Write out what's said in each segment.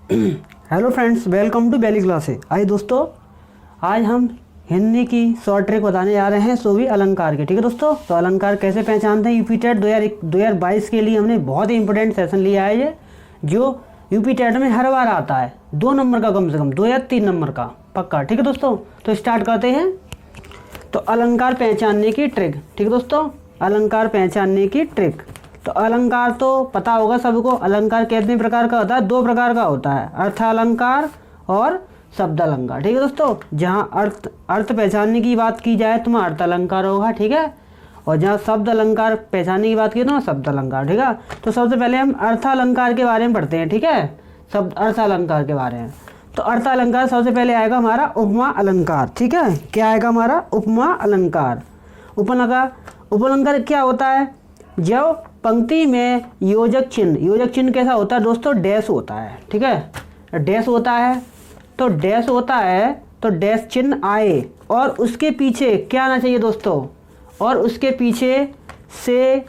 Hello friends, welcome to Beli classes. आइए दोस्तों, आज हम हिंदी की शॉर्ट ट्रिक बताने जा रहे हैं, सो भी अलंकार के। ठीक है दोस्तों, तो अलंकार कैसे पहचानते हैं। यूपी टेट 2022 के लिए हमने बहुत ही इंपॉर्टेंट सेशन लिया है ये, जो यूपी टेट में हर बार आता है। 2 नंबर का, कम से कम 2 या 3 नंबर का पक्का। ठीक है दोस्तों, तो स्टार्ट करते हैं। तो अलंकार पहचानने की ट्रिक। ठीक है दोस्तों, अलंकार पहचानने की ट्रिक। तो अलंकार तो पता होगा सबको। अलंकार कितने प्रकार का होता है? 2 प्रकार का होता है, अर्थ अलंकार और शब्द अलंकार। ठीक है दोस्तों, जहाँ अर्थ पहचानने की बात की जाए तो वहाँ अर्थ अलंकार होगा। ठीक है, और जहाँ शब्द अलंकार पहचानने की बात की तो वहाँ शब्द अलंकार। ठीक है, तो सबसे पहले हम अर्थ अलंकार के बारे में पढ़ते हैं। ठीक है, शब्द अर्थ अलंकार के बारे में। तो अर्थ अलंकार सबसे पहले आएगा हमारा उपमा अलंकार। ठीक है, क्या आएगा हमारा? उपमा अलंकार। उपलंकार क्या होता है? जब पंक्ति में योजक चिन्ह कैसा होता है दोस्तों? डैश होता है। ठीक है, डैश होता है, तो डैश होता है तो डैश चिन्ह आए और उसके पीछे क्या आना चाहिए दोस्तों? और उसके पीछे से,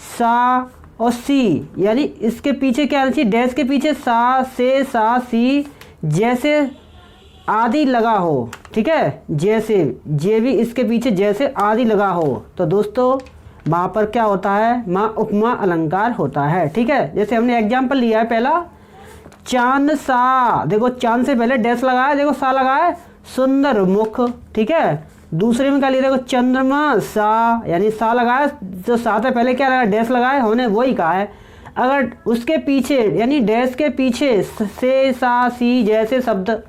सा और सी, यानी इसके पीछे क्या आना चाहिए? डैश के पीछे सा, से, सा, सी जैसे आदि लगा हो। ठीक है, जैसे जे भी इसके पीछे जैसे आदि लगा हो, तो दोस्तों वहाँ पर क्या होता है? वहाँ उपमा अलंकार होता है। ठीक है, जैसे हमने एग्जाम्पल लिया है पहला, चांद सा। देखो, चांद से पहले डैश लगाया, देखो सा लगाया, सुंदर मुख। ठीक है, दूसरे में क्या लिया? देखो चंद्रमा सा, यानी सा लगाया, जो सा से पहले क्या लगा? डैश लगाए, हमने वही कहा है। अगर उसके पीछे यानी डैश के पीछे से, सा, सी जैसे शब्द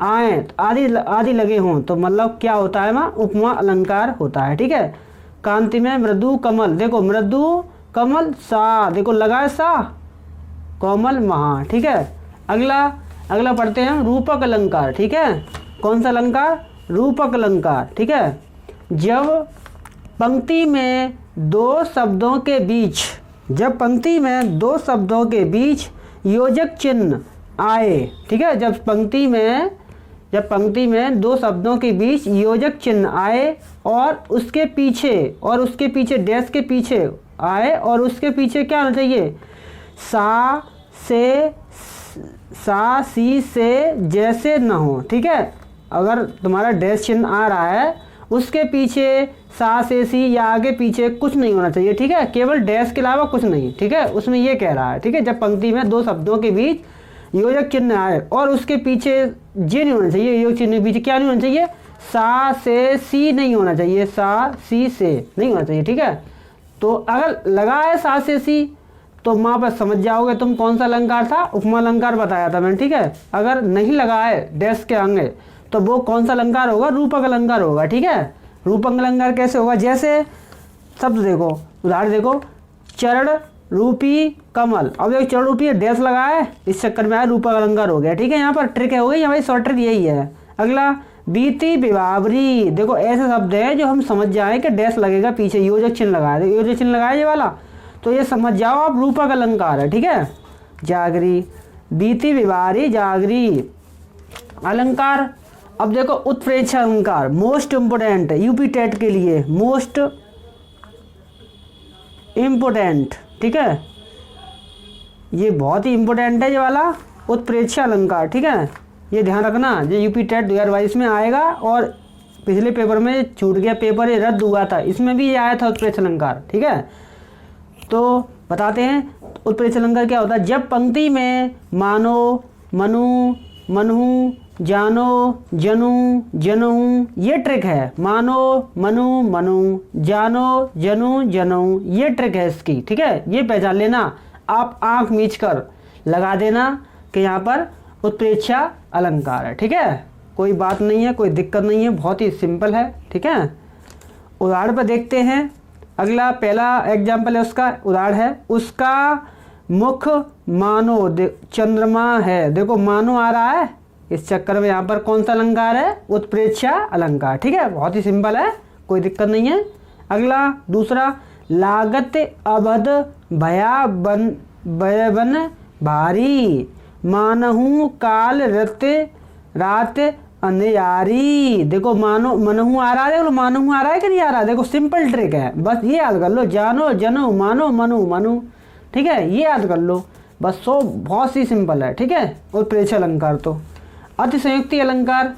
आए, आदि लगे हों, तो मतलब क्या होता है? वहाँ उपमा अलंकार होता है। ठीक है, कांति में मृदु कमल। देखो मृदु कमल सा, देखो लगाए सा, कोमल महा। ठीक है, अगला पढ़ते हैं रूपक अलंकार। ठीक है, कौन सा अलंकार? रूपक अलंकार। ठीक है, जब पंक्ति में 2 शब्दों के बीच योजक चिन्ह आए। ठीक है, जब पंक्ति में 2 शब्दों के बीच योजक चिन्ह आए और उसके पीछे डैश के पीछे आए और उसके पीछे क्या होना चाहिए? सा सी से जैसे न हो। ठीक है, अगर तुम्हारा डैश चिन्ह आ रहा है, उसके पीछे सा से सी या आगे पीछे कुछ नहीं होना चाहिए। ठीक है, केवल डैश के अलावा कुछ नहीं। ठीक है, उसमें ये कह रहा है। ठीक है, जब पंक्ति में 2 शब्दों के बीच योजक चिन्ह आए और उसके पीछे जे नहीं होना चाहिए, योजक चिन्ह के पीछे क्या नहीं होना चाहिए? सा से सी नहीं होना चाहिए, सा सी से नहीं होना चाहिए। ठीक है, तो अगर लगा है सा से सी, तो वहाँ पर समझ जाओगे तुम कौन सा अलंकार था। उपमा अलंकार बताया था मैंने। ठीक है, अगर नहीं लगा है डैश के आगे, तो वो कौन सा अलंकार होगा? रूपक अलंकार होगा। ठीक है, रूपक अलंकार कैसे होगा? जैसे शब्द देखो, उदाहरण देखो, चरण रूपी कमल। अब देखो चरण रूपी डैश लगा है, इस चक्कर में आया रूपक अलंकार हो गया। ठीक है, यहाँ पर ट्रिक हो गई, हमारी शॉर्ट ट्रिक यही है। अगला बीती विभावरी। देखो ऐसे शब्द है जो हम समझ जाए कि डैश लगेगा पीछे, योजक चिन्ह लगाया, योजक चिन्ह लगाया ये वाला, तो ये समझ जाओ आप रूपक अलंकार है। ठीक है, जागरी, बीती विभारी जागरी अलंकार। अब देखो उत्प्रेक्षा अलंकार, मोस्ट इम्पोर्टेंट है यूपी टेट के लिए, मोस्ट इम्पोर्टेंट। ठीक है, ये बहुत ही इम्पोर्टेंट है ये वाला उत्प्रेक्षा अलंकार। ठीक है, ये ध्यान रखना, जो यूपी टेट 2022 में आएगा और पिछले पेपर में छूट गया, पेपर ये रद्द हुआ था, इसमें भी ये आया था उत्प्रेक्षा अलंकार। ठीक है, तो बताते हैं उत्प्रेक्षा अलंकार क्या होता है। जब पंक्ति में मानो, मनु, मनहु, जानो, जनू, जनहु, ये ट्रिक है। मानो, मनु, मनु, जानो, जनू, जनऊ, ये ट्रिक है इसकी। ठीक है, ये पहचान लेना, आप आंख मीच कर लगा देना कि यहाँ पर उत्प्रेक्षा अलंकार है। ठीक है, कोई बात नहीं है, कोई दिक्कत नहीं है, बहुत ही सिंपल है। ठीक है, उदाहरण पर देखते हैं। अगला पहला एग्जाम्पल है, उसका उदाहरण है, उसका मुख मानो चंद्रमा है। देखो मानो आ रहा है, इस चक्कर में यहाँ पर कौन सा अलंकार है? उत्प्रेक्षा अलंकार। ठीक है, बहुत ही सिंपल है, कोई दिक्कत नहीं है। अगला दूसरा, लागत अबध भया बन भारी, मानहु काल रात अंधियारी। देखो मानो, मनहु आ रहा है, देखो मानहु आ रहा है कि नहीं आ रहा है? देखो सिंपल ट्रिक है, बस ये याद कर लो, जानो, जनो, मानो, मनु, मनु। ठीक है, ये याद कर लो। बस सो बहुत सी सिंपल है, ठीक है। और प्रेक्षक अलंकार तो अतिशयोक्ति अलंकार।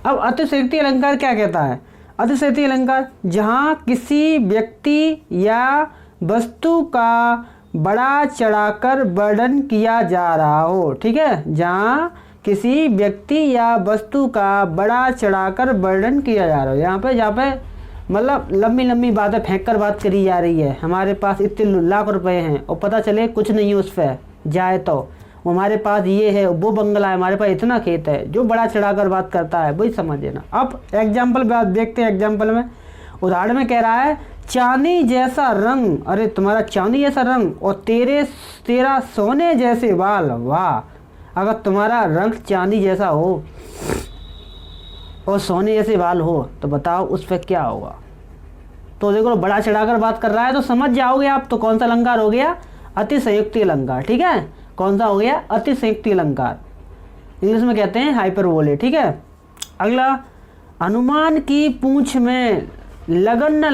अब अतिशयोक्ति अलंकार क्या कहता है? अतिशयोक्ति अलंकार जहाँ किसी व्यक्ति या वस्तु का बड़ा चढ़ाकर वर्णन किया जा रहा हो, ठीक है। जहाँ किसी व्यक्ति या वस्तु का बड़ा चढ़ाकर वर्णन किया जा रहा हो, जहाँ पे मतलब लंबी लंबी बातें फेंक कर बात करी जा रही है, हमारे पास इतने लाख रुपए हैं और पता चले कुछ नहीं है उस पर जाए तो हमारे पास ये है, वो बंगला है, हमारे पास इतना खेत है, जो बड़ा चढ़ाकर बात करता है वही समझ लेना। अब एग्जाम्पल बात देखते हैं। एग्जाम्पल में उदाहरण में कह रहा है चांदी जैसा रंग, अरे तुम्हारा चांदी जैसा रंग और तेरा सोने जैसे बाल। वाह, अगर तुम्हारा रंग चांदी जैसा हो और सोने जैसे बाल हो तो बताओ उस पर क्या होगा। तो देखो बड़ा चढ़ाकर बात कर रहा है तो समझ जाओगे आप। तो कौन सा अलंकार हो गया? अतिशयोक्ति अलंकार, ठीक है। कौन सा हो गया? अतिशयोक्ति अलंकार, इंग्लिश में कहते हैं हाइपरबोले, ठीक है। अगला, हनुमान की पूंछ में लगन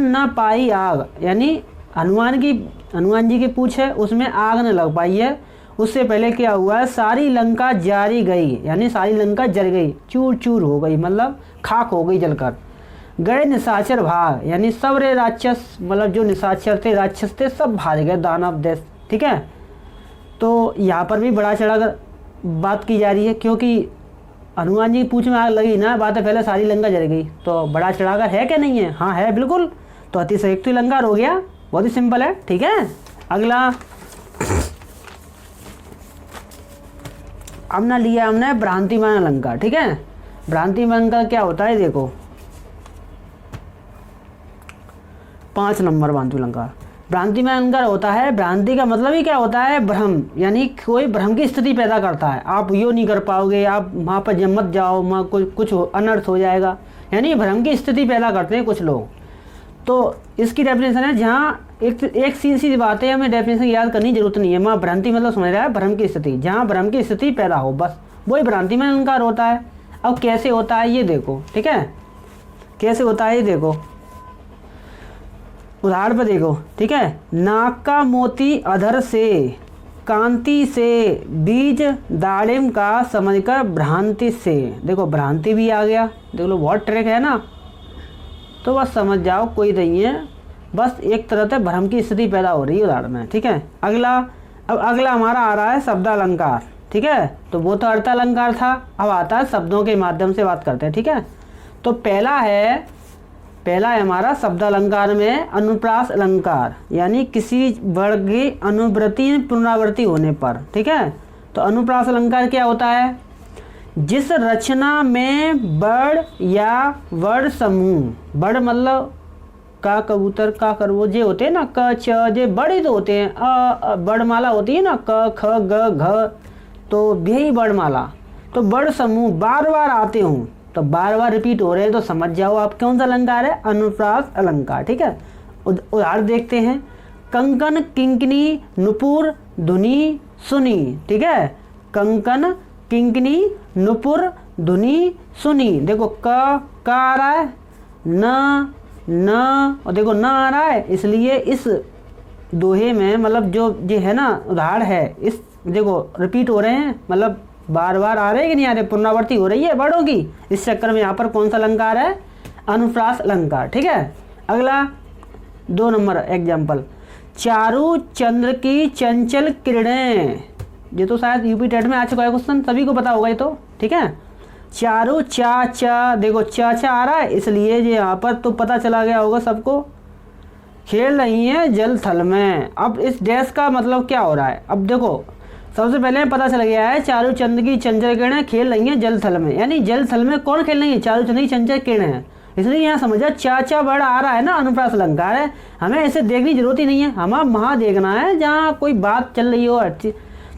न पाई आग, यानी हनुमान जी की पूंछ है उसमें आग न लग पाई है, उससे पहले क्या हुआ है? सारी लंका जारी गई, यानी सारी लंका जल गई, चूर चूर हो गई, मतलब खाक हो गई जलकर। गए निशाचर भाग, यानी सब रे राक्षस, मतलब जो निशाचर थे, राक्षस थे, सब भाग गए दानव देश, ठीक है। तो यहाँ पर भी बड़ा चढ़ाकर बात की जा रही है, क्योंकि हनुमान जी की पूंछ में आग लगी ना, बात है पहले सारी लंका जल गई, तो बड़ा चढ़ाकर है क्या नहीं है? हाँ है, बिल्कुल। तो अतिशयोक्ति अलंकार हो गया, बहुत ही सिंपल है, ठीक है। अगला अब ना लिया हमने भ्रांतिमान अलंकार, ठीक है। भ्रांतिमान अलंकार क्या होता है? देखो 5 नंबर भ्रांति अलंकार। भ्रांतिमान अलंकार होता है, भ्रांति का मतलब ही क्या होता है? भ्रम, यानी कोई भ्रम की स्थिति पैदा करता है। आप यो नहीं कर पाओगे, आप वहाँ पर जब मत जाओ, वहाँ कुछ अनर्थ हो जाएगा, यानी भ्रम की स्थिति पैदा करते हैं कुछ लोग। तो इसकी डेफिनेशन है, जहाँ एक सीधी बात है, हमें डेफिनेशन याद करनी जरूरत नहीं है। वहाँ भ्रांति मतलब समझ रहा है भ्रम की स्थिति, जहाँ भ्रम की स्थिति पैदा हो, बस वही भ्रांतिमान अलंकार होता है। अब कैसे होता है ये देखो, ठीक है। कैसे होता है ये देखो, उदाहरण पर देखो, ठीक है। नाक का मोती अधर से, कांति से, बीज दाड़िम का समझकर भ्रांति से। देखो भ्रांति भी आ गया, देख लो बहुत ट्रिक है ना। तो बस समझ जाओ, कोई नहीं है, बस एक तरह से भ्रम की स्थिति पैदा हो रही है उदाहरण में, ठीक है। अब अगला हमारा आ रहा है शब्द अलंकार, ठीक है। तो वो तो अर्थ अलंकार था, अब आता है शब्दों के माध्यम से बात करते हैं, ठीक है। तो पहला है हमारा शब्द अलंकार में अनुप्रास अलंकार, यानी किसी वर्ग की अनुवृत्ति पुनरावृत्ति होने पर, ठीक है। तो अनुप्रास अलंकार क्या होता है? जिस रचना में वर्ण या वर्ण समूह, वर्ण मतलब का, कबूतर, का, खरगोश होते हैं ना, क, च, जे बड़े तो होते हैं, वर्णमाला होती है ना, क, ख, ग, घ, तो यही वर्णमाला। तो वर्ण समूह बार बार आते हों, तो बार बार रिपीट हो रहे हैं, तो समझ जाओ आप कौन सा अलंकार है? अनुप्रास अलंकार, ठीक है। उदाहरण देखते हैं। कंकन किंकिनी नुपुर धुनी सुनी, ठीक है। कंकन किंकिनी नुपुर धुनी सुनी। देखो क आ रहा है, न और देखो न आ रहा है, इसलिए इस दोहे में मतलब जो ये है ना उदाहरण है, इस देखो रिपीट हो रहे हैं, मतलब बार बार आ रहे हैं कि नहीं आ रहे, पुनरावृत्ति हो रही है वर्णों की। इस चक्कर में यहाँ पर कौन सा अलंकार है? अनुप्रास अलंकार, ठीक है। अगला 2 नंबर एग्जाम्पल, चारू चंद्र की चंचल किरणें। ये तो शायद यूपी टेट में आ चुका है क्वेश्चन, सभी को पता होगा ये तो, ठीक है। चारू चा, देखो चा आ रहा है, इसलिए ये यहाँ पर तो पता चला गया होगा सबको, खेल रही है जल थल में। अब इस डैश का मतलब क्या हो रहा है? अब देखो सबसे पहले पता चल गया है, चारू चंद्र की चंचल किरणें खेल रही हैं जल थल में, यानी जल थल में कौन खेल रही है? चारू चंद्र की चंचल किरणें हैं, इसलिए यहाँ समझा चा वर्ड आ रहा है ना, अनुप्रास अलंकार है। हमें ऐसे देखने की जरूरत ही नहीं है, हमें वहाँ देखना है जहाँ कोई बात चल रही हो अच्छी।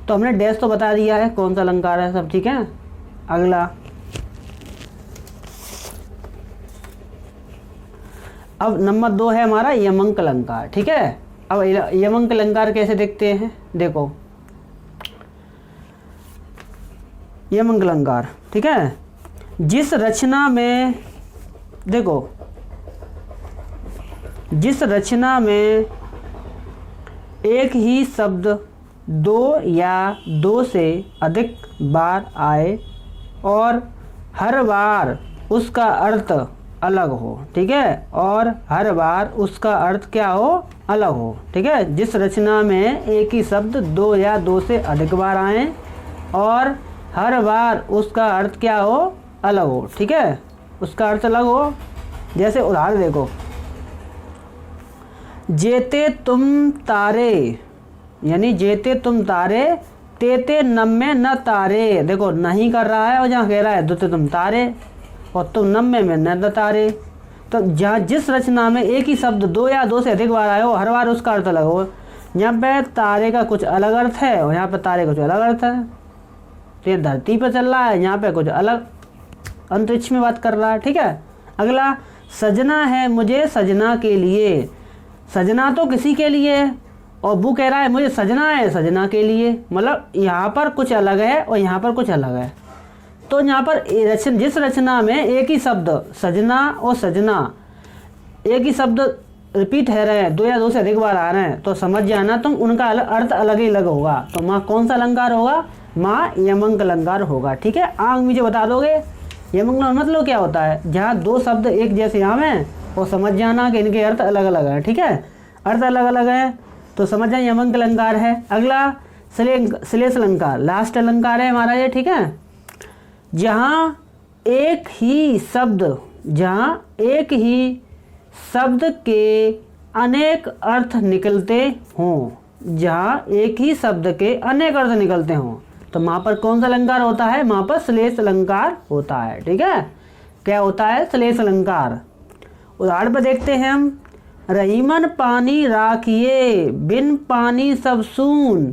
तो हमने डैश तो बता दिया है कौन सा अलंकार है, सब ठीक है। अगला अब नंबर 2 है हमारा यमंक अलंकार, ठीक है। अब यमंक अलंकार कैसे देखते हैं? देखो यमंक अलंकार, ठीक है। जिस रचना में, देखो जिस रचना में एक ही शब्द दो या दो से अधिक बार आए और हर बार उसका अर्थ अलग हो, ठीक है, और हर बार उसका अर्थ क्या हो, अलग हो, ठीक है। जिस रचना में एक ही शब्द दो या दो से अधिक बार आए और हर बार उसका अर्थ क्या हो, अलग हो, ठीक है, उसका अर्थ अलग हो। जैसे उदाहरण देखो, जेते तुम तारे, यानी जेते तुम तारे, तेते नम्मे न तारे, देखो नहीं कर रहा है और जहाँ कह रहा है दुते तुम तारे और तुम नम्मे में न तारे। तो जहाँ जिस रचना में एक ही शब्द दो या दो से अधिक बार आए हो, हर बार उसका अर्थ अलग हो। यहाँ पे तारे का कुछ अलग अर्थ है और यहाँ पे तारे का कुछ अलग अर्थ है। तो ये धरती पर चल रहा है, यहाँ पे कुछ अलग अंतरिक्ष में बात कर रहा है, ठीक है। अगला, सजना है मुझे सजना के लिए, सजना तो किसी के लिए और वो कह रहा है मुझे सजना है सजना के लिए, मतलब यहाँ पर कुछ अलग है और यहाँ पर कुछ अलग है। तो यहाँ पर जिस रचना में एक ही शब्द सजना और सजना एक ही शब्द रिपीट है रहे हैं, दो या दो से अधिक बार आ रहे हैं, तो समझ जाना तुम उनका अर्थ अलग ही अलग होगा। तो माँ कौन सा अलंकार होगा, माँ यमंक अलंकार होगा, ठीक है। आंख मुझे बता दोगे यमंक मतलब क्या होता है, जहाँ दो शब्द एक जैसे यहाँ में और समझ जाना कि इनके अर्थ अलग अलग हैं, ठीक है, अर्थ अलग अलग है तो समझ जाए यमंक अलंकार है। अगला श्लेष अलंकार, लास्ट अलंकार है हमारा ये, ठीक है। जहाँ एक ही शब्द के अनेक अर्थ निकलते हों, जहाँ एक ही शब्द के अनेक अर्थ निकलते हों, तो वहाँ पर कौन सा अलंकार होता है, वहाँ पर श्लेष अलंकार होता है, ठीक है। क्या होता है, श्लेष अलंकार। उदाहरण पर देखते हैं हम, रहीमन पानी राखिए बिन पानी सब सून,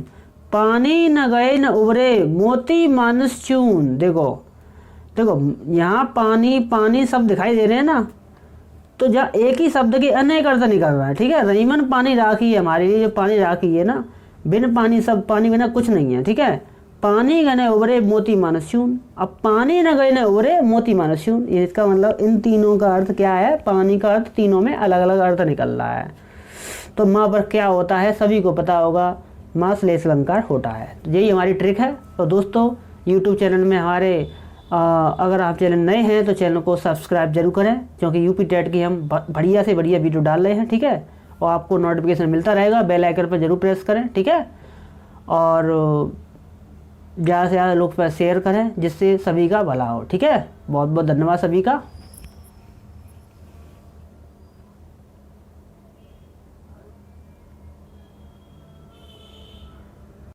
पानी न गए न उबरे मोती मानस चून। देखो यहाँ पानी पानी सब दिखाई दे रहे हैं ना, तो जहाँ एक ही शब्द के अनेक अर्थ निकल रहा है, ठीक है। रहीमन पानी राखी है, हमारे लिए जो पानी राखी है ना, बिन पानी सब, पानी बिना कुछ नहीं है, ठीक है। पानी गए न उबरे मोती मानस चून, अब पानी न गए न उबरे मोती मानस चून, इसका मतलब इन तीनों का अर्थ क्या है, पानी का अर्थ तीनों में अलग अलग अर्थ निकल रहा है। तो माँ पर क्या होता है सभी को पता होगा, माँ श्लेष अलंकार होता है। तो यही हमारी ट्रिक है। तो दोस्तों यूट्यूब चैनल में हमारे अगर आप चैनल नए हैं तो चैनल को सब्सक्राइब जरूर करें, क्योंकि यूपी टेट की हम बढ़िया से बढ़िया वीडियो डाल रहे हैं, ठीक है। और आपको नोटिफिकेशन मिलता रहेगा, बेल आइकन पर जरूर प्रेस करें, ठीक है। और ज़्यादा से ज़्यादा लोग पर शेयर करें जिससे सभी का भला हो, ठीक है। बहुत बहुत धन्यवाद सभी का।